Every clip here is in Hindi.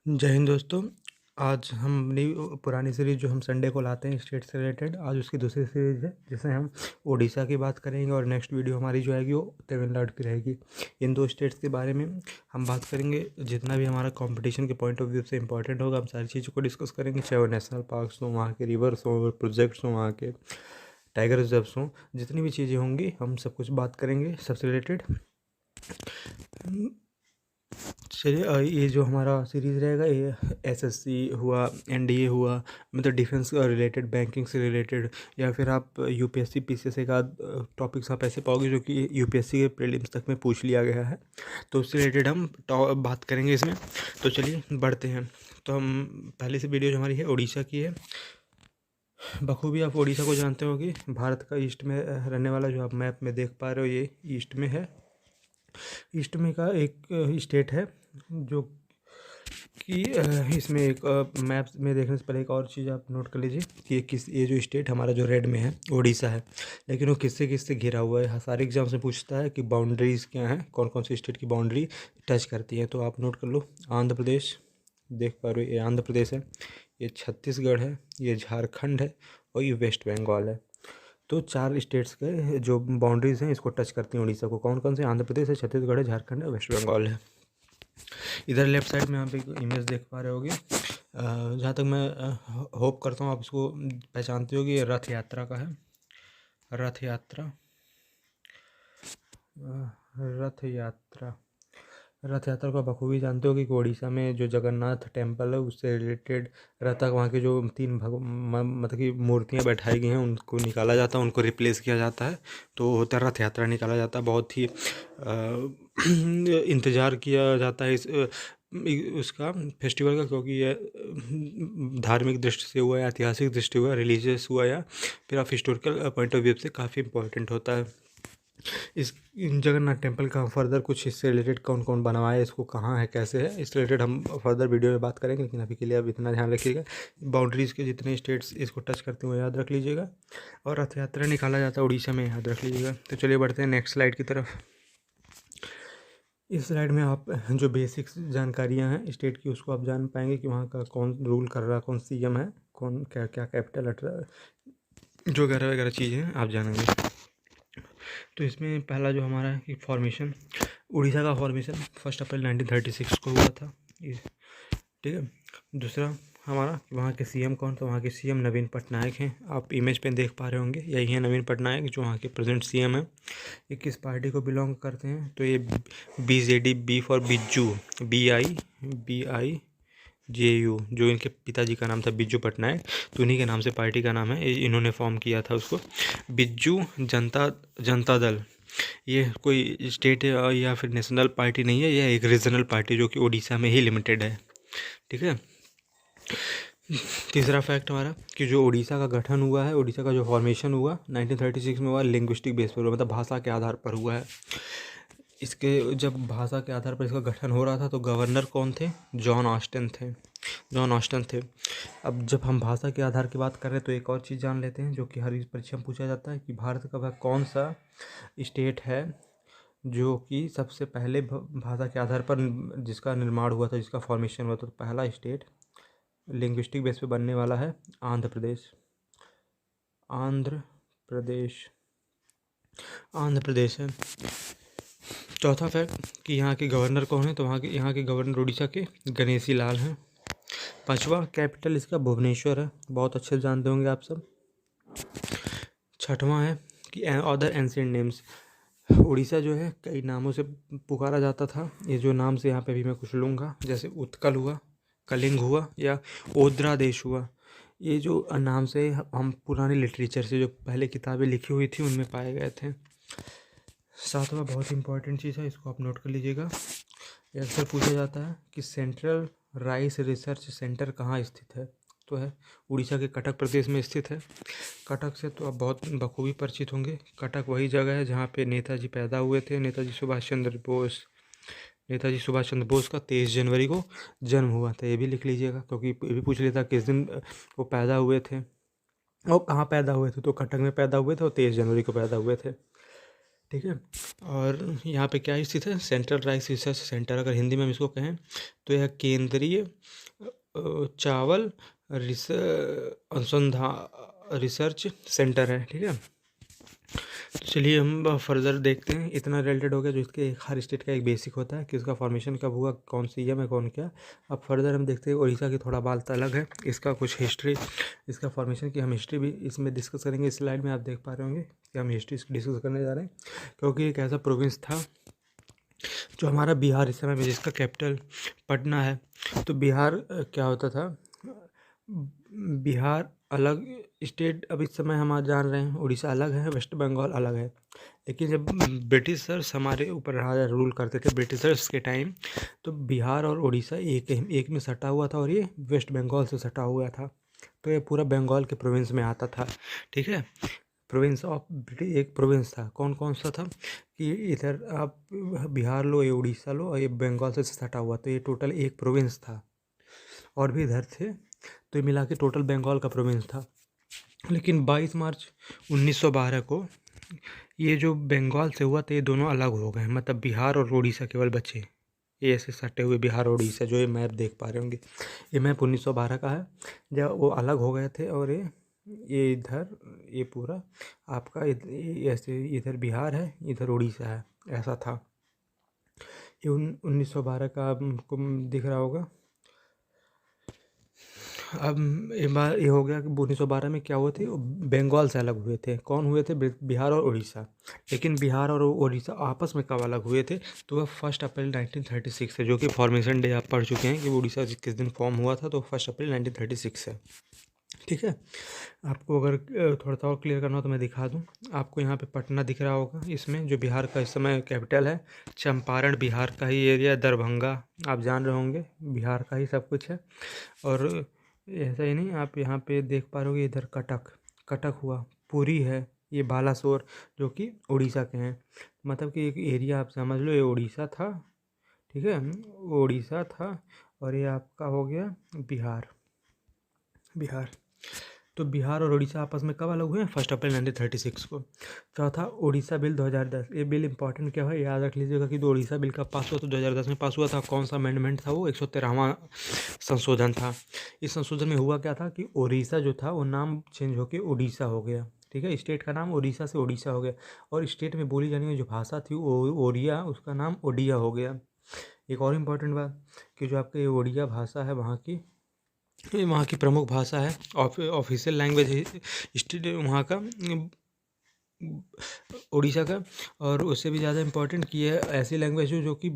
जय हिंद दोस्तों। आज हम अपनी पुरानी सीरीज जो हम संडे को लाते हैं स्टेट से रिलेटेड, आज उसकी दूसरी सीरीज है जिसमें हम उड़ीसा की बात करेंगे और नेक्स्ट वीडियो हमारी जो आएगी वो तमिलनाडु की रहेगी। इन दो स्टेट्स के बारे में हम बात करेंगे। जितना भी हमारा कंपटीशन के पॉइंट ऑफ व्यू से इंपॉर्टेंट होगा हम सारी चीज़ों को डिस्कस करेंगे, चाहे वो नेशनल पार्क्स हों, वहाँ के रिवर्स हों, प्रोजेक्ट्स हों, वहाँ के टाइगर रिजर्व्स हों, जितनी भी चीज़ें होंगी हम सब कुछ बात करेंगे सबसे रिलेटेड। चलिए, ये जो हमारा सीरीज़ रहेगा ये एसएससी हुआ, एनडीए हुआ, मतलब डिफेंस रिलेटेड, बैंकिंग से रिलेटेड, या फिर आप यूपीएससी पीसीएस एक आध टॉपिक्स आप ऐसे पाओगे जो कि यूपीएससी के प्रीलिम्स तक में पूछ लिया गया है, तो उससे रिलेटेड हम बात करेंगे इसमें। तो चलिए बढ़ते हैं। तो हम पहले से वीडियो जो हमारी है उड़ीसा की है। बखूबी आप उड़ीसा को जानते हो कि भारत का ईस्ट में रहने वाला, जो आप मैप में देख पा रहे हो ये ईस्ट में है। ईस्ट में का एक स्टेट है जो कि इसमें एक मैप में देखने से पहले एक और चीज़ आप नोट कर लीजिए कि ये जो स्टेट हमारा जो रेड में है उड़ीसा है, लेकिन वो किससे किससे घिरा हुआ है। सारे एग्जाम से पूछता है कि बाउंड्रीज़ क्या हैं, कौन कौन सी स्टेट की बाउंड्री टच करती है। तो आप नोट कर लो, आंध्र प्रदेश देख पा रहे हो, ये आंध्र प्रदेश है, ये छत्तीसगढ़ है, ये झारखंड है और ये वेस्ट बंगाल है। तो 4 स्टेट्स के जो बाउंड्रीज़ हैं इसको टच करती हैं उड़ीसा को। कौन कौन से? आंध्र प्रदेश है, छत्तीसगढ़ है, झारखंड है, वेस्ट बंगाल है। इधर लेफ्ट साइड में आप एक इमेज देख पा रहे होगे। जहाँ तक मैं होप करता हूँ आप इसको पहचानते होगे, ये रथ यात्रा का है। रथ यात्रा, रथ यात्रा, रथ यात्रा को बखूबी जानते हो कि उड़ीसा में जो जगन्नाथ टेम्पल है उससे रिलेटेड रहता है। वहाँ के जो 3 मतलब कि मूर्तियाँ बैठाई गई हैं उनको निकाला जाता है, उनको रिप्लेस किया जाता है, तो होता है रथ यात्रा निकाला जाता है। बहुत ही इंतज़ार किया जाता है इस उसका फेस्टिवल का, क्योंकि ये धार्मिक दृष्टि से हुआ या ऐतिहासिक दृष्टि हुआ, रिलीजियस हुआ या फिर आप हिस्टोरिकल पॉइंट ऑफ व्यू से काफ़ी इंपॉर्टेंट होता है। इस जगन्नाथ टेम्पल का फर्दर कुछ इससे रिलेटेड कौन कौन बनवाया है, इसको कहाँ है, कैसे है, इस रिलेटेड हम फर्दर वीडियो में बात करेंगे, लेकिन अभी के लिए अब इतना ध्यान रखिएगा। बाउंड्रीज़ के जितने स्टेट्स इसको टच करते हुए याद रख लीजिएगा, और रथ यात्रा निकाला जाता है उड़ीसा में, याद रख लीजिएगा। तो चलिए बढ़ते हैं नेक्स्ट स्लाइड की तरफ। इस स्लाइड में आप जो बेसिक्स जानकारियाँ हैं स्टेट की उसको आप जान पाएंगे कि वहाँ का कौन रूल कर रहा है, कौन सीएम है, कौन क्या क्या कैपिटल, जो वगैरह वगैरह चीज़ें हैं आप जानेंगे। तो इसमें पहला जो हमारा है कि फॉर्मेशन, उड़ीसा का फॉर्मेशन 1 अप्रैल 1936 को हुआ था, ठीक है। दूसरा हमारा कि वहाँ के सीएम कौन, तो वहाँ के सीएम नवीन पटनायक हैं। आप इमेज पे देख पा रहे होंगे, यही है नवीन पटनायक जो वहाँ के प्रेजेंट सीएम हैं। ये किस पार्टी को बिलोंग करते हैं, तो ये बीजेडी, बी फॉर बिज्जू, BIJU, जो इनके पिताजी का नाम था बिज्जू पटनायक, तो उन्हीं के नाम से पार्टी का नाम है, इन्होंने फॉर्म किया था उसको, बिज्जू जनता जनता दल। ये कोई स्टेट या फिर नेशनल पार्टी नहीं है, यह एक रीजनल पार्टी जो कि उड़ीसा में ही लिमिटेड है, ठीक है। तीसरा फैक्ट हमारा कि जो उड़ीसा का गठन हुआ है, उड़ीसा का जो फॉर्मेशन हुआ 1936 में हुआ, लिंग्विस्टिक बेस पर हुआ, मतलब भाषा के आधार पर हुआ है। इसके जब भाषा के आधार पर इसका गठन हो रहा था तो गवर्नर कौन थे? जॉन ऑस्टिन थे, जॉन ऑस्टिन थे। अब जब हम भाषा के आधार की बात कर रहे हैं तो एक और चीज़ जान लेते हैं जो कि हर परीक्षा में पूछा जाता है कि भारत का वह कौन सा स्टेट है जो कि सबसे पहले भाषा के आधार पर जिसका निर्माण हुआ था, जिसका फॉर्मेशन हुआ था। तो पहला स्टेट लिंग्विस्टिक बेस पे बनने वाला है आंध्र प्रदेश। आंध्र प्रदेश, आंध्र प्रदेश है। चौथा फैक्ट कि यहाँ के गवर्नर कौन है, तो यहाँ के गवर्नर उड़ीसा के गणेशी लाल हैं। पांचवा कैपिटल इसका भुवनेश्वर है, बहुत अच्छे से जानते होंगे आप सब। छठवां है कि अदर एंशिएंट नेम्स, उड़ीसा जो है कई नामों से पुकारा जाता था। ये जो नाम से यहाँ पे भी मैं कुछ लूँगा, जैसे उत्कल हुआ, कलिंग हुआ या ओद्रा देश हुआ। ये जो नाम से हम पुरानी लिटरेचर से जो पहले किताबें लिखी हुई थी उनमें पाए गए थे। सातवां बहुत इंपॉर्टेंट चीज़ है, इसको आप नोट कर लीजिएगा, ये अक्सर पूछा जाता है कि सेंट्रल राइस रिसर्च सेंटर कहाँ स्थित है, तो है उड़ीसा के कटक प्रदेश में स्थित है। कटक से तो आप बहुत बखूबी परिचित होंगे, कटक वही जगह है जहाँ पे नेताजी पैदा हुए थे, नेताजी सुभाष चंद्र बोस। नेताजी सुभाष चंद्र बोस का 23 जनवरी को जन्म हुआ था, ये भी लिख लीजिएगा क्योंकि ये भी पूछ लेता किस दिन वो पैदा हुए थे और कहाँ पैदा हुए थे, तो कटक में पैदा हुए थे और 23 जनवरी को पैदा हुए थे, ठीक है। और यहाँ पे क्या स्थित है? सेंट्रल राइस रिसर्च सेंटर, अगर हिंदी में हम इसको कहें तो यह केंद्रीय चावल अनुसंधान रिसर्च सेंटर है। ठीक है, तो चलिए हम फर्दर देखते हैं। इतना रिलेटेड हो गया जो इसके हर स्टेट का एक बेसिक होता है कि इसका फॉर्मेशन कब हुआ, कौन सी ईयर में कौन क्या। अब फर्दर हम देखते हैं उड़ीसा की थोड़ा बात अलग है, इसका कुछ हिस्ट्री, इसका फॉर्मेशन की हम हिस्ट्री भी इसमें डिस्कस करेंगे। इस स्लाइड में आप देख पा रहे होंगे कि हम हिस्ट्री डिस्कस करने जा रहे हैं, क्योंकि एक ऐसा प्रोविंस था जो हमारा बिहार इस समय में, जिसका कैपिटल पटना है। तो बिहार क्या होता था, बिहार अलग स्टेट। अब इस समय हम आज जान रहे हैं उड़ीसा अलग है, वेस्ट बंगाल अलग है। लेकिन जब ब्रिटिशर्स हमारे ऊपर राज रूल करते थे ब्रिटिशर्स के टाइम, तो बिहार और उड़ीसा एक में सटा हुआ था और ये वेस्ट बंगाल से सटा हुआ था। तो ये पूरा बंगाल के प्रोविंस में आता था। ठीक है, प्रोविंस ऑफ ब्रिटिश एक प्रोविंस था। कौन कौन सा था कि इधर आप बिहार लो, ये उड़ीसा लो और ये बंगाल से सटा हुआ, तो ये टोटल एक प्रोविंस था। और भी इधर थे, तो ये मिला के टोटल बंगाल का प्रोविंस था। लेकिन 22 मार्च 1912 को ये जो बंगाल से हुआ था, ये दोनों अलग हो गए। मतलब बिहार और उड़ीसा केवल बचे, ये ऐसे सटे हुए बिहार और उड़ीसा। जो ये मैप देख पा रहे होंगे, ये मैप 1912 का है, जब वो अलग हो गए थे। और ये इधर, ये पूरा आपका ऐसे इधर बिहार है, इधर उड़ीसा है, ऐसा था। ये 1912 का आपको दिख रहा होगा। अब ये हो गया कि 1912 में क्या हुए थे, बंगाल से अलग हुए थे। कौन हुए थे, बिहार और उड़ीसा। लेकिन बिहार और उड़ीसा आपस में कब अलग हुए थे, तो वह 1 अप्रैल 1936 है, जो कि फॉर्मेशन डे आप पढ़ चुके हैं कि उड़ीसा किस दिन फॉर्म हुआ था। तो 1 अप्रैल 1936 है। ठीक है, आपको अगर थोड़ा सा और क्लियर करना हो तो मैं दिखा दूं। आपको यहाँ पे पटना दिख रहा होगा, इसमें जो बिहार का इस समय कैपिटल है। चंपारण बिहार का ही एरिया, दरभंगा आप जान रहे होंगे बिहार का ही सब कुछ है। और ऐसा ही नहीं, आप यहाँ पे देख पा रहे होगे, इधर कटक, कटक हुआ, पुरी है, ये बालासोर जो कि उड़ीसा के हैं। मतलब कि एक एरिया आप समझ लो, ये उड़ीसा था। ठीक है, उड़ीसा था और ये आपका हो गया बिहार। बिहार, तो बिहार और उड़ीसा आपस में कब अलग हुए हैं, 1 अप्रैल 1936 को। चौथा, उड़ीसा बिल 2010। ये बिल इंपॉर्टेंट क्या है, याद रख लीजिएगा कि जो उड़ीसा बिल का पास हुआ तो 2010 में पास हुआ था। कौन सा अमेंडमेंट था वो, 113वां संशोधन था। इस संशोधन में हुआ क्या था कि उड़ीसा जो था वो नाम चेंज होकर उड़ीसा हो गया। ठीक है, स्टेट का नाम उड़ीसा से उड़ीसा हो गया। और स्टेट में बोली जाने वाली जो भाषा थी ओडिया, उसका नाम ओडिया हो गया। एक और इम्पॉर्टेंट बात कि जो आपकी ओडिया भाषा है वहाँ की, ये वहाँ की प्रमुख भाषा है, ऑफिशियल लैंग्वेज है स्टेट वहाँ का, उड़ीसा का। और उससे भी ज़्यादा इम्पोर्टेंट कि है ऐसी लैंग्वेज हो जो कि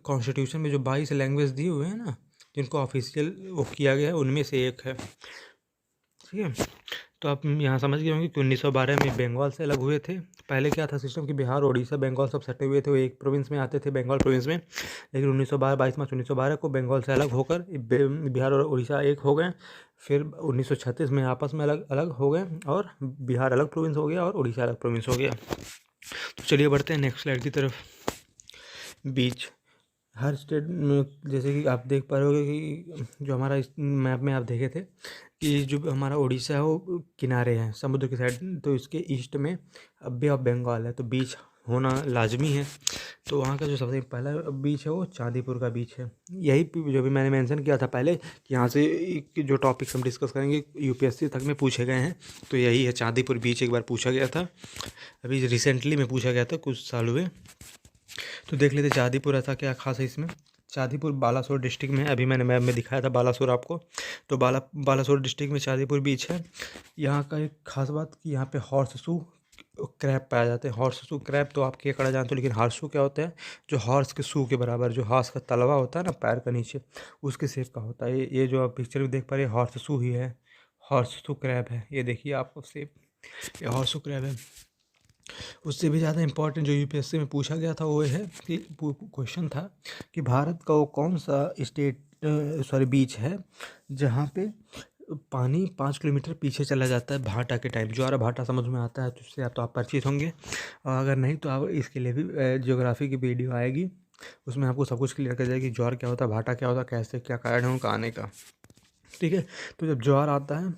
कॉन्स्टिट्यूशन में जो 22 लैंग्वेज दिए हुए हैं ना, जिनको ऑफिशियल वो किया गया है, उनमें से एक है। ठीक है, तो आप यहाँ समझ गए होंगे कि 1912 में बंगाल से अलग हुए थे। पहले क्या था सिस्टम कि बिहार, उड़ीसा, बंगाल सब सटे हुए थे, वो एक प्रोविंस में आते थे, बंगाल प्रोविंस में। लेकिन 1912 22 मार्च 1912 को बंगाल से अलग होकर बिहार और उड़ीसा एक हो गए। फिर 1936 में आपस में अलग अलग हो गए और बिहार अलग प्रोविंस हो गया और उड़ीसा अलग प्रोविंस हो गया। तो चलिए बढ़ते हैं नेक्स्ट स्लाइड की तरफ। बीच, हर स्टेट में जैसे कि आप देख पा रहे होगे कि जो हमारा इस मैप में आप देखे थे कि जो हमारा उड़ीसा है वो किनारे हैं समुद्र की साइड, तो इसके ईस्ट में बे ऑफ बंगाल है, तो बीच होना लाजमी है। तो वहाँ का जो सबसे पहला बीच है वो चांदीपुर का बीच है। यही जो भी मैंने मेंशन किया था पहले कि यहाँ से जो टॉपिक्स हम डिस्कस करेंगे यूपीएससी तक में पूछे गए हैं, तो यही है चांदीपुर बीच। एक बार पूछा गया था, अभी रिसेंटली में पूछा गया था, कुछ साल हुए। तो देख लेते चांदीपुर ऐसा क्या खास है इसमें। चांदीपुर बालासोर डिस्ट्रिक्ट में, अभी मैंने मैप में दिखाया था बालासोर आपको, तो बालासोर डिस्ट्रिक्ट में चांदीपुर बीच है। यहाँ का एक खास बात कि यहाँ पे हॉर्सशू क्रैब पाया जाते हैं। हॉर्सशू क्रैब तो आप केकड़ा जानते हो, लेकिन हॉर्सशू क्या होता है, जो हॉर्स के शू के बराबर, जो हॉर्स का तलवा होता है ना पैर का नीचे, उसके शेप का होता है। ये जो आप पिक्चर में देख पा रहे हैं हॉर्सशू ही है, हॉर्सशू क्रैब है। ये देखिए आपको शेप, ये हॉर्सशू क्रैब है। उससे भी ज़्यादा इम्पोर्टेंट जो यूपीएससी में पूछा गया था वो है कि क्वेश्चन था कि भारत का वो कौन सा स्टेट बीच है जहाँ पे पानी 5 किलोमीटर पीछे चला जाता है भाटा के टाइम। ज्वार भाटा समझ में आता है तो उससे आप तो आप परिचित होंगे, और अगर नहीं तो आप इसके लिए भी ज्योग्राफी की वीडियो आएगी, उसमें आपको सब कुछ क्लियर कर जाएगी ज्वार क्या होता है, भाटा क्या होता है, कैसे क्या कारण है उनका आने का। ठीक है, तो जब ज्वार आता है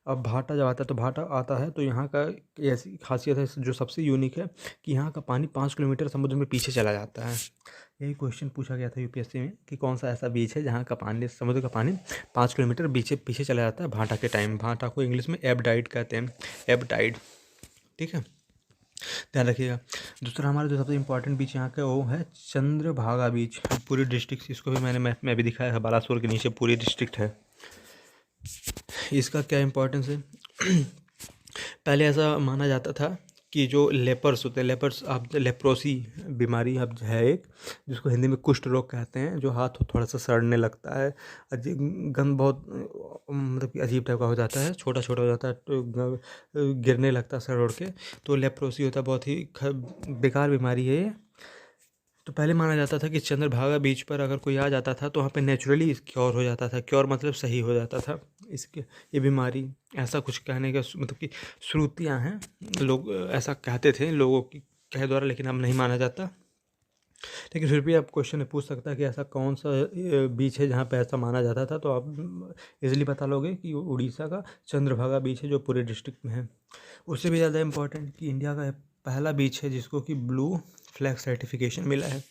अब भाटा जब आता है तो भाटा आता है तो यहाँ का ऐसी खासियत है जो सबसे यूनिक है कि यहाँ का पानी 5 किलोमीटर समुद्र में पीछे चला जाता है। यही क्वेश्चन पूछा गया था यूपीएससी में कि कौन सा ऐसा बीच है जहाँ का पानी, समुद्र का पानी 5 किलोमीटर पीछे पीछे चला जाता है भाटा के टाइम। भाटा को इंग्लिश में एब टाइड कहते हैं, एब टाइड। ठीक है, ध्यान रखिएगा। दूसरा हमारा जो सबसे इम्पोर्टेंट बीच यहाँ का वो है चंद्रभागा बीच। पूरी डिस्ट्रिक्ट, इसको भी मैंने मैप में भी दिखाया है, बालासोर के नीचे पूरी डिस्ट्रिक्ट है। इसका क्या इम्पोर्टेंस है? पहले ऐसा माना जाता था कि जो लेपर्स होते हैं, लेपर्स आप लेप्रोसी बीमारी अब है एक, जिसको हिंदी में कुष्ठ रोग कहते हैं, जो हाथ थोड़ा सा सड़ने लगता है, गंद बहुत मतलब कि अजीब टाइप का हो जाता है, छोटा छोटा हो जाता है, तो गिरने लगता है सड़ उड़ के, तो लेप्रोसी होता है। बहुत ही बेकार बीमारी है ये। तो पहले माना जाता था कि चंद्रभागा बीच पर अगर कोई आ जाता था तो वहाँ पे नेचुरली क्योर हो जाता था। क्योर मतलब सही हो जाता था इसके, ये बीमारी, ऐसा कुछ कहने का मतलब कि श्रुतियाँ हैं, लोग ऐसा कहते थे लोगों की कहे द्वारा, लेकिन अब नहीं माना जाता। लेकिन फिर भी आप क्वेश्चन में पूछ सकता है कि ऐसा कौन सा बीच है जहाँ पे ऐसा माना जाता था, तो आप इजीली बता लोगे कि उड़ीसा का चंद्रभागा बीच है जो पूरे डिस्ट्रिक्ट में है। उससे भी ज़्यादा इम्पोर्टेंट कि इंडिया का पहला बीच है जिसको कि ब्लू फ्लैग सर्टिफिकेशन मिला है।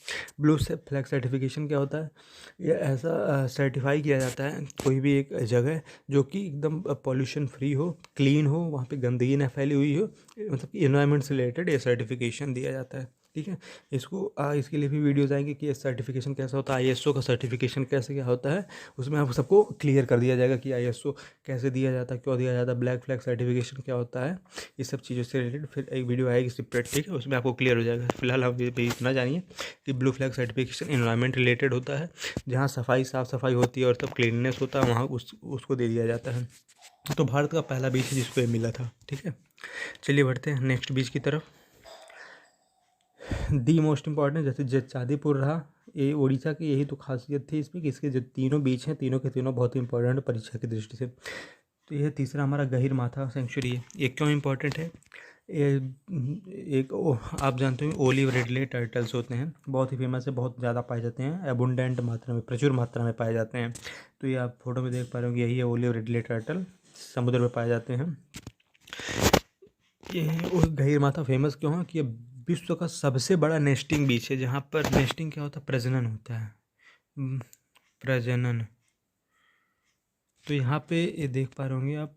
ब्लू से फ्लैग सर्टिफिकेशन क्या होता है? ये ऐसा सर्टिफाई किया जाता है कोई भी एक जगह जो कि एकदम पॉल्यूशन फ्री हो, क्लीन हो, वहाँ पे गंदगी ना फैली हुई हो, मतलब कि इन्वायरमेंट से रिलेटेड ये सर्टिफिकेशन दिया जाता है। ठीक है, इसके लिए भी वीडियोज़ आएंगे कि ये सर्टिफिकेशन कैसा होता है, आईएसओ का सर्टिफिकेशन कैसे क्या होता है, उसमें आपको सबको क्लियर कर दिया जाएगा कि आईएसओ कैसे दिया जाता है, क्यों दिया जाता है, ब्लैक फ्लैग सर्टिफिकेशन क्या होता है, ये सब चीज़ों से रिलेटेड फिर एक वीडियो आएगी सेपरेट। ठीक है, उसमें आपको क्लियर हो जाएगा। फिलहाल आप ये इतना जानिए कि blue flag certification environment related होता है, जहाँ सफाई साफ़ सफाई होती है और सब क्लीननेस होता है, वहाँ उसको दे दिया जाता है। तो भारत का पहला बीच है जिसको ये मिला था। ठीक है, चलिए बढ़ते हैं नेक्स्ट बीच की तरफ। दी मोस्ट इम्पॉर्टेंट, जैसे जचादीपुर रहा, ये उड़ीसा की यही तो खासियत थी इसमें कि इसके जो तीनों बीच हैं, तीनों के तीनों बहुत ही इंपॉर्टेंट परीक्षा की दृष्टि से। तो यह तीसरा हमारा गहीरमाथा सेंचुरी है। ये क्यों इम्पोर्टेंट है? ये आप जानते हो ओलिव रिडले टर्टल्स होते हैं, बहुत ही फेमस है, बहुत ज़्यादा पाए जाते हैं, अबुंडेंट मात्रा में, प्रचुर मात्रा में पाए जाते हैं। तो ये आप फोटो में देख पा रहे हो, यही है ओलिव रिडले टर्टल, समुद्र में पाए जाते हैं। ये गहीरमाथा फेमस क्यों है कि ये विश्व का सबसे बड़ा नेस्टिंग बीच है, जहाँ पर नेस्टिंग क्या होता है, प्रजनन होता है, प्रजनन। तो यहाँ पे ये देख पा रहे होंगे आप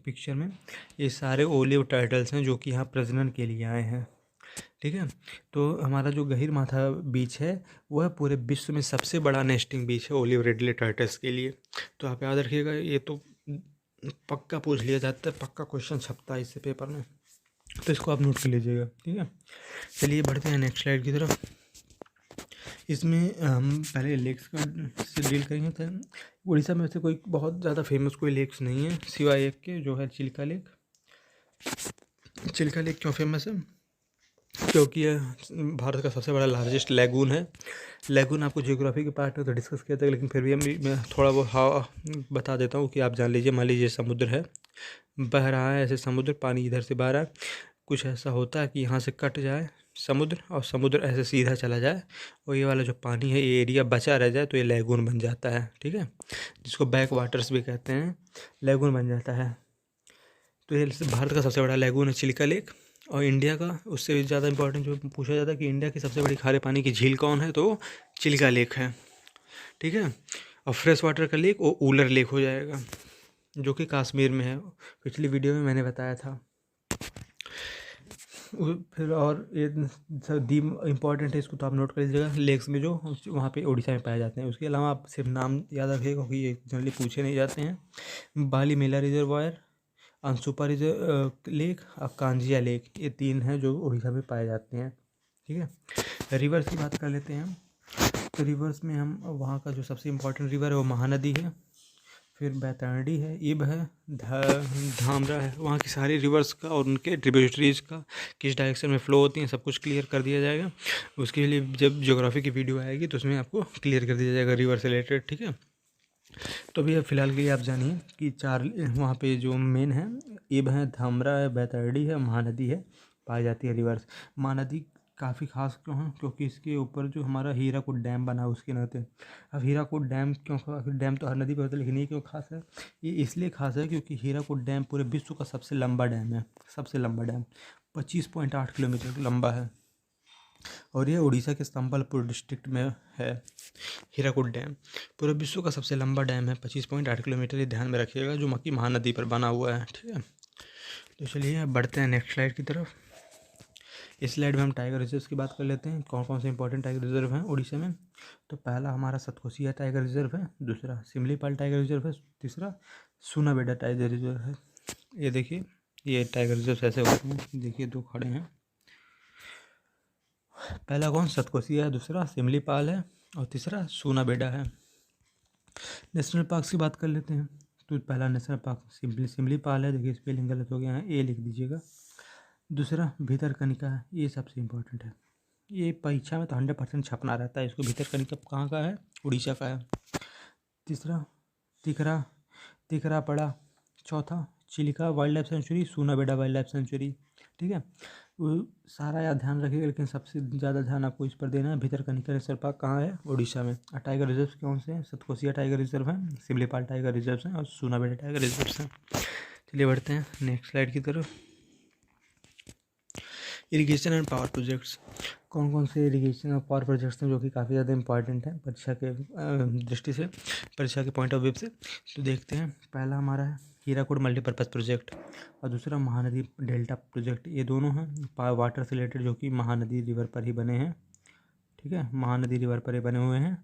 पिक्चर में, ये सारे ओलिव टर्टल्स हैं जो कि यहाँ प्रजनन के लिए आए हैं। ठीक है, तो हमारा जो गहीरमाथा बीच है वह पूरे विश्व में सबसे बड़ा नेस्टिंग बीच है ओलिव रिडले टर्टल्स के लिए। तो आप याद रखिएगा, ये तो पक्का पूछ लिया जाता है, पक्का क्वेश्चन छपता है इससे पेपर में, तो इसको आप नोट कर लीजिएगा। ठीक है, चलिए बढ़ते हैं नेक्स्ट स्लाइड की तरफ। इसमें हम पहले लेक्स का से डील करेंगे। तो उड़ीसा में से कोई बहुत ज़्यादा फेमस कोई लेक्स नहीं है सिवाय एक के, जो है चिल्का लेक। चिल्का लेक क्यों फेमस है? क्योंकि यह भारत का सबसे बड़ा लार्जेस्ट लैगून है। लैगून आपको ज्योग्राफी के पार्ट में तो डिस्कस किया था, लेकिन फिर भी मैं थोड़ा बहुत बता देता हूँ कि आप जान लीजिए। मान लीजिए समुद्र है, बह रहा है ऐसे समुद्र, पानी इधर से बह रहा है, कुछ ऐसा होता है कि यहाँ से कट जाए समुद्र और समुद्र ऐसे सीधा चला जाए, और ये वाला जो पानी है ये एरिया बचा रह जाए, तो ये लैगून बन जाता है। ठीक है, जिसको बैक वाटर्स भी कहते हैं, लैगून बन जाता है। तो ये भारत का सबसे बड़ा लैगून है चिल्का लेक। और इंडिया का उससे भी ज़्यादा इंपॉर्टेंट जो पूछा जाता है कि इंडिया की सबसे बड़ी खारे पानी की झील कौन है, तो चिल्का लेक है। ठीक है, और फ्रेश वाटर का लेक वो ऊलर लेक हो जाएगा, जो कि कश्मीर में है, पिछली वीडियो में मैंने बताया था। फिर और ये दी इम्पॉर्टेंट है, इसको तो आप नोट कर लीजिएगा, लेक्स में जो वहाँ पे उड़ीसा में पाए जाते हैं। उसके अलावा आप सिर्फ नाम याद रखिएगा क्योंकि ये जनरली पूछे नहीं जाते हैं। बाली मेला रिजर्वायर, अंसुपा लेक और कांजिया लेक, ये तीन हैं जो उड़ीसा में पाए जाते हैं। ठीक है, रिवर्स की बात कर लेते हैं हम। तो रिवर्स में हम वहाँ का जो सबसे इम्पोर्टेंट रिवर है वो महानदी है, फिर बैतरणी है, इब है, धामरा है। वहाँ की सारी रिवर्स का और उनके ट्रिब्यूटरीज का किस डायरेक्शन में फ़्लो होती हैं सब कुछ क्लियर कर दिया जाएगा। उसके लिए जब ज्योग्राफी की वीडियो आएगी तो उसमें आपको क्लियर कर दिया जाएगा रिवर से रिलेटेड। ठीक है, तो अभी फ़िलहाल के लिए आप जानिए कि चार वहाँ पे जो मेन है, इब है, धामरा है, बैतरणी है, महानदी है, पाई जाती है रिवर्स। महानदी काफ़ी खास क्यों है, क्योंकि इसके ऊपर जो हमारा हीराकुद डैम बना है उसके नाते। अब हीराकुद डैम क्यों डैम तो हर नदी पर होता है, लेकिन ये क्यों खास है? ये इसलिए खास है क्योंकि हीराकुद डैम पूरे विश्व का सबसे लंबा डैम है। सबसे लंबा डैम 25.8 किलोमीटर लंबा है, और ये उड़ीसा के संबलपुर डिस्ट्रिक्ट में है। हीराकुद डैम पूरे विश्व का सबसे लंबा डैम है, 25.8 किलोमीटर, ये ध्यान में रखिएगा, जो मक्की महानदी पर बना हुआ है। ठीक है, तो चलिए अब बढ़ते हैं नेक्स्ट स्लाइड की तरफ। इस स्लाइड में हम टाइगर रिजर्व की बात कर लेते हैं, कौन कौन से इंपॉर्टेंट टाइगर रिजर्व हैं उड़ीसा में। तो पहला हमारा सतकोसिया टाइगर रिजर्व है, दूसरा सिमलीपाल टाइगर रिजर्व है, तीसरा सूनाबेड़ा टाइगर रिजर्व है। ये देखिए, ये टाइगर रिजर्व ऐसे होते हैं, देखिए दो खड़े हैं। पहला कौन? सतकोसिया है, दूसरा सिमलीपाल है, और तीसरा सूनाबेड़ा है। नेशनल पार्क्स की बात कर लेते हैं। तो पहला नेशनल पार्क सिमलीपाल है, देखिए स्पेलिंग गलत हो गया है, ए लिख दीजिएगा। दूसरा भितरकनिका है, ये सबसे इम्पोर्टेंट है, ये परीक्षा में तो 100% छपना रहता है इसको। भितरकनिका कहाँ का है? उड़ीसा का है। तीसरा तिकरा तिकरापड़ा। चौथा Chilika wildlife sanctuary, Sunabeda wildlife sanctuary. ठीक है, वो सारा याद ध्यान रखिएगा, लेकिन सबसे ज़्यादा ध्यान आपको इस पर देना है। भितरकनिका नेशनल पार्क कहाँ है? उड़ीसा में। और टाइगर रिजर्व कौन से हैं? सतकोसिया टाइगर रिजर्व है, सिमलीपाल टाइगर रिजर्व हैं, और सूनाबेड़ा टाइगर रिजर्व हैं। चलिए बढ़ते हैं नेक्स्ट स्लाइड की तरफ। इरिगेशन एंड पावर प्रोजेक्ट्स, कौन कौन से इरिगेशन और पावर प्रोजेक्ट्स हैं जो कि काफ़ी ज़्यादा इंपॉर्टेंट हैं परीक्षा के दृष्टि से, परीक्षा के पॉइंट ऑफ व्यू से। तो देखते हैं, पहला हमारा है हीराकुड मल्टीपर्पज़ प्रोजेक्ट, और दूसरा महानदी डेल्टा प्रोजेक्ट। ये दोनों हैं वाटर से रिलेटेड, जो कि महानदी रिवर पर ही बने हैं। ठीक है, महानदी रिवर पर ही बने हुए हैं।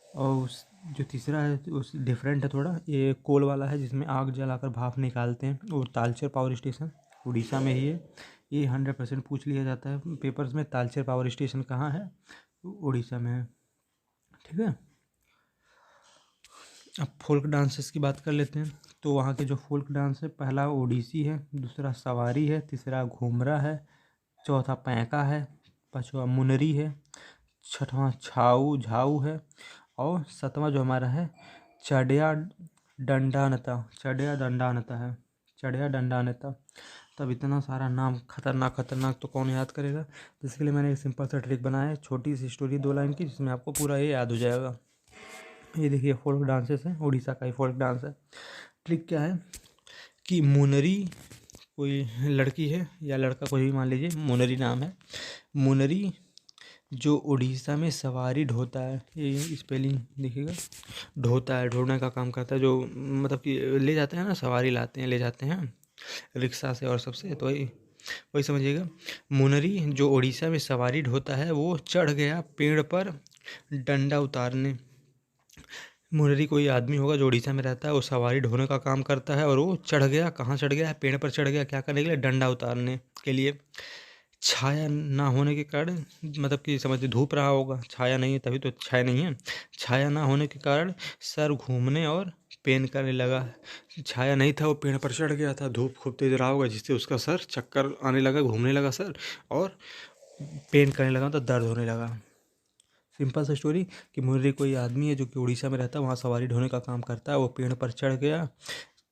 और उस जो तीसरा है उस डिफरेंट है थोड़ा, ये कोल वाला है, जिसमें आग जलाकर भाप निकालते हैं, और तालचेर पावर स्टेशन उड़ीसा में ही है। ये 100% पूछ लिया जाता है पेपर्स में, तालचेर पावर स्टेशन कहाँ है? उड़ीसा में है। ठीक है, अब फोल्क डांसेस की बात कर लेते हैं। तो वहाँ के जो फोल्क डांस है, पहला ओडिसी है, दूसरा सवारी है, तीसरा घूमरा है, चौथा पैंका है, पाँचवा मुनरी है, छठवां छाऊ झाऊ है, और सातवां जो हमारा है चढ़िया दंडानता। चढ़िया दंडानता है, चढ़िया दंडानता। तब इतना सारा नाम खतरनाक खतरनाक तो कौन याद करेगा? जिसके लिए मैंने एक सिंपल सा ट्रिक बनाया है, छोटी सी स्टोरी 2 लाइन की, जिसमें आपको पूरा ये याद हो जाएगा। ये देखिए फोल्क डांसेस हैं, उड़ीसा का ही फोल्क डांस है। ट्रिक क्या है कि मुनरी कोई लड़की है या लड़का, कोई भी मान लीजिए, मुनरी नाम है। मुनरी जो उड़ीसा में सवारी ढोता है, ये स्पेलिंग देखिएगा, ढोता है, ढोने का काम करता है, जो मतलब कि ले जाते हैं ना, सवारी लाते हैं, ले जाते हैं रिक्शा से और सबसे, तो वही वही समझिएगा। मुनरी जो उड़ीसा में सवारी ढोता है, वो चढ़ गया पेड़ पर डंडा उतारने। मुनरी कोई आदमी होगा जो उड़ीसा में रहता है, वो सवारी ढोने का काम करता है, और वो चढ़ गया, कहाँ चढ़ गया? पेड़ पर चढ़ गया, क्या करने के लिए? डंडा उतारने के लिए। छाया ना होने के कारण, मतलब कि समझिए धूप रहा होगा, छाया नहीं है तभी तो छाया नहीं है। छाया ना होने के कारण सर घूमने और पेन करने लगा। छाया नहीं था, वो पेड़ पर चढ़ गया था, धूप खूब तेज रहा होगा, जिससे उसका सर चक्कर आने लगा, घूमने लगा सर, और पेन करने लगा, तो दर्द होने लगा। सिंपल सा स्टोरी कि मुर्री कोई आदमी है जो कि उड़ीसा में रहता है, वहाँ सवारी ढोने का काम करता है। वो पेड़ पर चढ़ गया,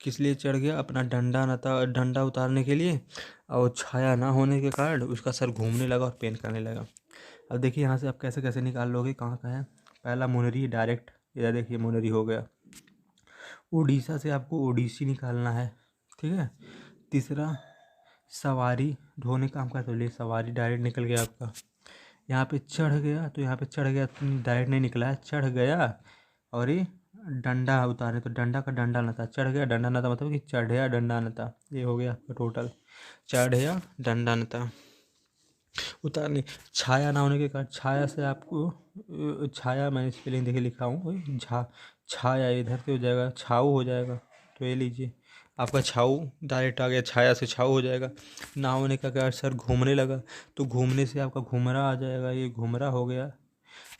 किस लिए चढ़ गया? अपना डंडा उतारने के लिए, और छाया ना होने के कारण उसका सर घूमने लगा और पेन करने लगा। अब देखिए यहाँ से आप कैसे कैसे निकाल लोगे कहाँ का है। पहला मुनरी डायरेक्ट, ये देखिए मुनरी हो गया। उड़ीसा से आपको ओडिसी निकालना है। ठीक है, तीसरा सवारी ढोने का काम करता है, सवारी डायरेक्ट निकल गया आपका। यहाँ पे चढ़ गया, तो यहाँ पे चढ़ गया डायरेक्ट नहीं निकला है, चढ़ गया, और ये डंडा उतारे, तो डंडा का डंडा न था, चढ़ गया डंडा न था, मतलब कि चढ़या डंडा न था। ये हो गया आपका टोटल, चढ़या डंडा न था उतारने। छाया ना होने के कारण, छाया से आपको छाया, मैंने स्पेलिंग देखिए लिखा हूँ, वही छाया इधर से हो जाएगा, छाऊ हो जाएगा। तो ये लीजिए आपका छाऊ डायरेक्ट आ गया, छाया से छाऊ हो जाएगा। ना होने का क्या? सर घूमने लगा, तो घूमने से आपका घुमरा आ जाएगा, ये घुमरा हो गया।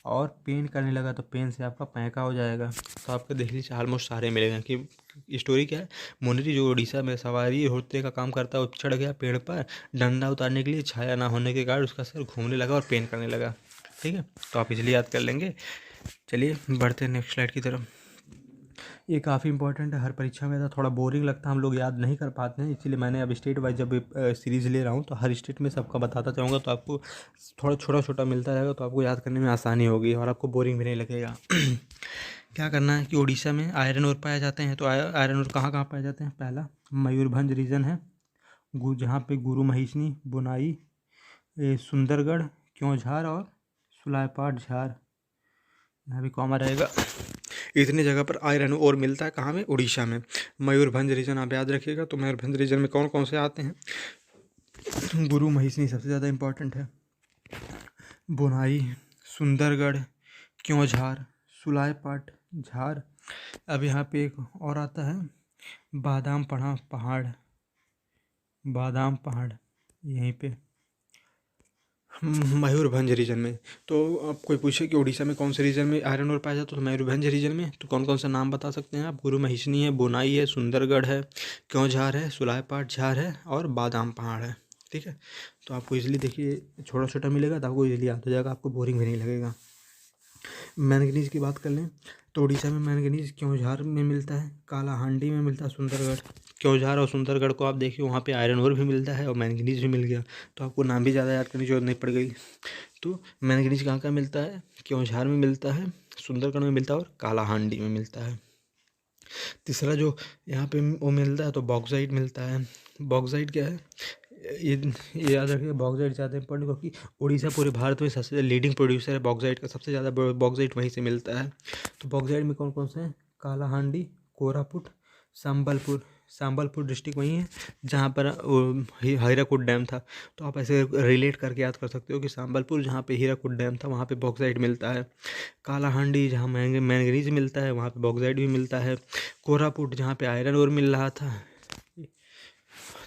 और पेन करने लगा, तो पेन से आपका पैंका हो जाएगा। तो आपको दिल्ली से ऑलमोस्ट सारे मिलेंगे कि स्टोरी क्या है। मुनरी जो उड़ीसा में सवारी होते का काम करता है, वो चढ़ गया पेड़ पर डंडा उतारने के लिए, छाया ना होने के कारण उसका सर घूमने लगा और पेन करने लगा। ठीक है, तो आप इसलिए याद कर लेंगे। चलिए बढ़ते हैं नेक्स्ट स्लाइड की तरफ। ये काफ़ी इंपॉर्टेंट है, हर परीक्षा में था, थोड़ा बोरिंग लगता है, हम लोग याद नहीं कर पाते हैं, इसीलिए मैंने अब स्टेट वाइज जब सीरीज़ ले रहा हूँ तो हर स्टेट में सबका बताता जाऊँगा, तो आपको थोड़ा छोटा छोटा मिलता रहेगा, तो आपको याद करने में आसानी होगी और आपको बोरिंग भी नहीं लगेगा। क्या करना है कि उड़ीसा में आयरन ओर पाए जाते हैं, तो आयरन ओर कहाँ कहाँ पाए जाते हैं? पहला मयूरभंज रीजन है, जहाँ पे गुरु महिषनी, बुनाई, सुंदरगढ़, क्योंझार और सुलायपाट झार, यहाँ भी कॉमा रहेगा। इतनी जगह पर आयरन ओर मिलता है, कहाँ में? उड़ीसा में। मयूरभंज रीजन आप याद रखिएगा। तो मयूरभंज रीजन में कौन कौन से आते हैं? गुरु महिषनी सबसे ज़्यादा इंपॉर्टेंट है, बुनाई, सुंदरगढ़, क्योंझार, सुलायपाट झार। अब यहाँ पे एक और आता है बादाम पहाड़, बादाम पहाड़ यहीं पे मयूरभंज रीजन में। तो आप कोई पूछे कि उड़ीसा में कौन से रीजन में आयरन ओर पाया जाता है, तो मयूरभंज रीजन में। तो कौन कौन सा नाम बता सकते हैं आप? गुरु महिषनी है, बुनाई है, सुंदरगढ़ है, क्योंझार है, सुलायपाट झार है और बादाम पहाड़ है। ठीक है, तो आपको इजीली देखिए छोटा छोटा मिलेगा तो आपको इजीली याद हो जाएगा, आपको बोरिंग भी नहीं लगेगा। मैंगनीज की बात कर लें तो उड़ीसा में मैंगनीज क्योंझार में मिलता है, कालाहांडी में मिलता है, सुंदरगढ़। क्योंझार और सुंदरगढ़ को आप देखिए, वहाँ पे आयरन ओर भी मिलता है और मैंगनीज भी मिल गया, तो आपको नाम भी ज़्यादा याद करने की जरूरत नहीं पड़ गई। तो मैंगनीज कहाँ कहाँ मिलता है? क्योंझार में मिलता है, सुंदरगढ़ में मिलता है और कालाहांडी में मिलता है। तीसरा जो यहाँ पे वो मिलता है तो बॉक्साइट मिलता है। बॉक्साइट क्या है? ये याद रखिए, बॉक्साइट ज़्यादा इंपॉर्टेंट, क्योंकि उड़ीसा पूरे भारत में सबसे लीडिंग प्रोड्यूसर है बॉक्साइट का, सबसे ज़्यादा बॉक्साइट वहीं से मिलता है। तो बॉक्साइट में कौन कौन से हैं? कालाहांडी, कोरापुट, संबलपुर। संबलपुर डिस्ट्रिक्ट वही है जहाँ पर हीराकुद डैम था, तो आप ऐसे रिलेट करके याद कर सकते हो कि संबलपुर जहाँ पे हीराकुद डैम था वहाँ पे बॉक्साइट मिलता है। कालाहांडी जहाँ मैंगनीज मिलता है वहाँ पे बॉक्साइट भी मिलता है। कोरापुट जहाँ पे आयरन ओर मिल रहा था,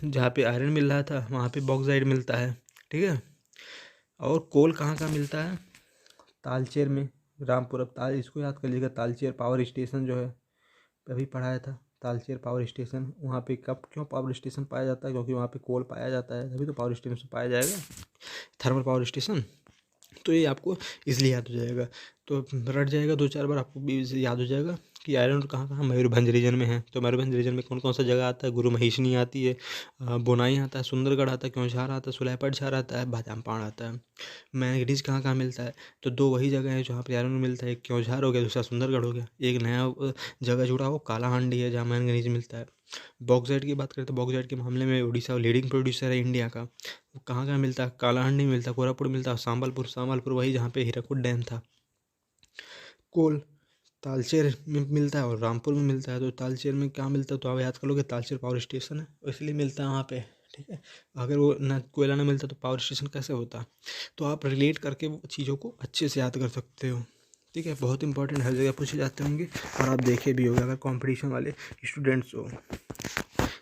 जहाँ पे आयरन मिल रहा था वहाँ पे बॉक्साइट मिलता है। ठीक है, और कोल कहाँ कहाँ मिलता है? तालचेर में, रामपुरम इसको याद कर लीजिएगा, तालचेर पावर स्टेशन जो है अभी पढ़ाया था, तालचेर पावर स्टेशन। वहाँ पे कब क्यों पावर स्टेशन पाया जाता है? क्योंकि वहाँ पे कोल पाया जाता है, तभी तो पावर स्टेशन पाया जाएगा, थर्मल पावर स्टेशन। तो ये आपको इसलिए याद हो जाएगा, तो रट जाएगा, दो चार बार आपको भी इसे याद हो जाएगा कि आयरन कहाँ कहाँ मयूरभंज रीजन में है। तो मयूरभंज रीजन में कौन कौन सा जगह आता है? गुरु महिषनी आती है, बुनाई आता है, सुंदरगढ़ आता है, क्योंझार आता है, सुलायपाट झार आता है, बादाम पहाड़ आता है। मैंगनीज कहाँ कहाँ मिलता है? तो दो वही जगह है जहाँ पे आयरन मिलता है, एक क्योंझार हो गया, दूसरा सुंदरगढ़ हो गया। एक नया जगह जुड़ा वो कालाहांडी है जहाँ मैंगनीज मिलता है। बॉक्साइट की बात करें तो बॉक्साइट के मामले में उड़ीसा लीडिंग प्रोड्यूसर है इंडिया का। वो कहाँ कहाँ मिलता है? कालाहांडी में मिलता है, कोरापुट मिलता है, संबलपुर वही जहाँ पे हीराकुद डैम था। कोल तालचेर में मिलता है और रामपुर में मिलता है। तो तालचेर में क्या मिलता है? तो आप याद कर लोगे, तालचेर पावर स्टेशन है, इसलिए मिलता है वहाँ पे। ठीक है, अगर वो ना कोयला ना मिलता तो पावर स्टेशन कैसे होता? तो आप रिलेट करके वो चीज़ों को अच्छे से याद कर सकते हो। ठीक है, बहुत इंपॉर्टेंट, हर जगह पूछे जाते होंगे और आप देखे भी होंगे अगर कंपटीशन वाले स्टूडेंट्स हो।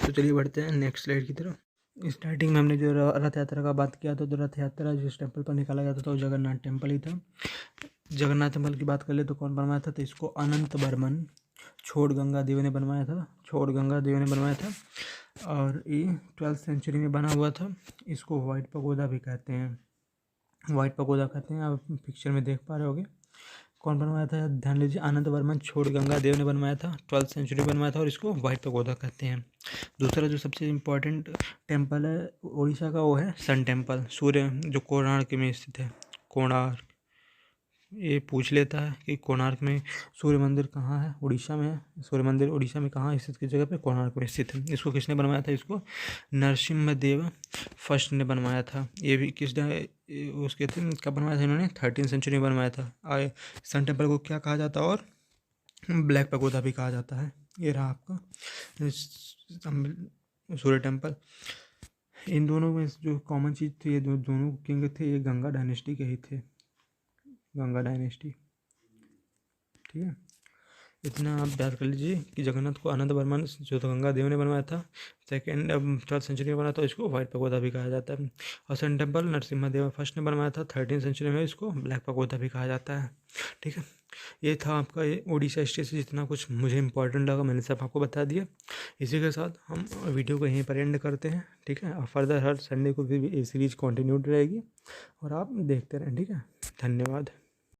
तो चलिए बढ़ते हैं नेक्स्ट स्लाइड की तरफ। स्टार्टिंग में हमने जो रथ यात्रा का बात किया था, तो रथ यात्रा जिस टेम्पल पर निकाला गया था तो जगन्नाथ टेम्पल ही था। जगन्नाथ टेम्पल की बात कर ले तो कौन बनवाया था? तो इसको अनंत बर्मन छोड़ गंगा देव ने बनवाया था, छोड़ गंगा देव ने बनवाया था, और ये 12th सेंचुरी में बना हुआ था। इसको वाइट पगोदा भी कहते हैं, वाइट पगोदा कहते हैं, आप पिक्चर में देख पा रहे होगे। कौन बनवाया था? ध्यान लीजिए, आनंद वर्मन छोड़ गंगा देव ने बनवाया था, 12th सेंचुरी में बनवाया था, और इसको वाइट पगोदा कहते हैं। दूसरा जो सबसे इम्पोर्टेंट टेम्पल है उड़ीसा का वो है सन टेम्पल, सूर्य, जो कोणार्क में स्थित है। कोणार्क, ये पूछ लेता है कि कोणार्क में सूर्य मंदिर कहाँ है? उड़ीसा में है। सूर्य मंदिर उड़ीसा में कहाँ स्थित, किस जगह पे? कोणार्क में स्थित है। इसको किसने बनवाया था? इसको नरसिम्हा फर्स्ट ने बनवाया था। ये भी उसके थे कब बनवाया था इन्होंने? 13th सेंचुरी में बनवाया था। सन टेम्पल को क्या कहा जाता है? और ब्लैक पगोदा भी कहा जाता है। ये रहा आपका सूर्य टेम्पल। इन दोनों में जो कॉमन चीज़ थी, ये दोनों किंग थे, ये गंगा डायनेस्टी के ही थे, गंगा डायनेस्टी। ठीक है, इतना आप याद कर लीजिए कि जगन्नाथ को आनंद वर्मन जो तो गंगा देव ने बनवाया था, सेकेंड 12th सेंचुरी में बना था, इसको वाइट पगोदा भी कहा जाता है। और सन टेम्पल नरसिम्हा देव फर्स्ट ने बनवाया था 13th सेंचुरी में, इसको ब्लैक पगोदा भी कहा जाता है। ठीक है, ये था आपका ये उड़ीसा स्टेट से जितना कुछ मुझे इंपॉर्टेंट लगा मैंने सब आपको बता दिया। इसी के साथ हम वीडियो को यहीं पर एंड करते हैं। ठीक है, और फर्दर हर संडे को भी ये सीरीज़ कंटिन्यूड रहेगी और आप देखते रहें। ठीक है, धन्यवाद।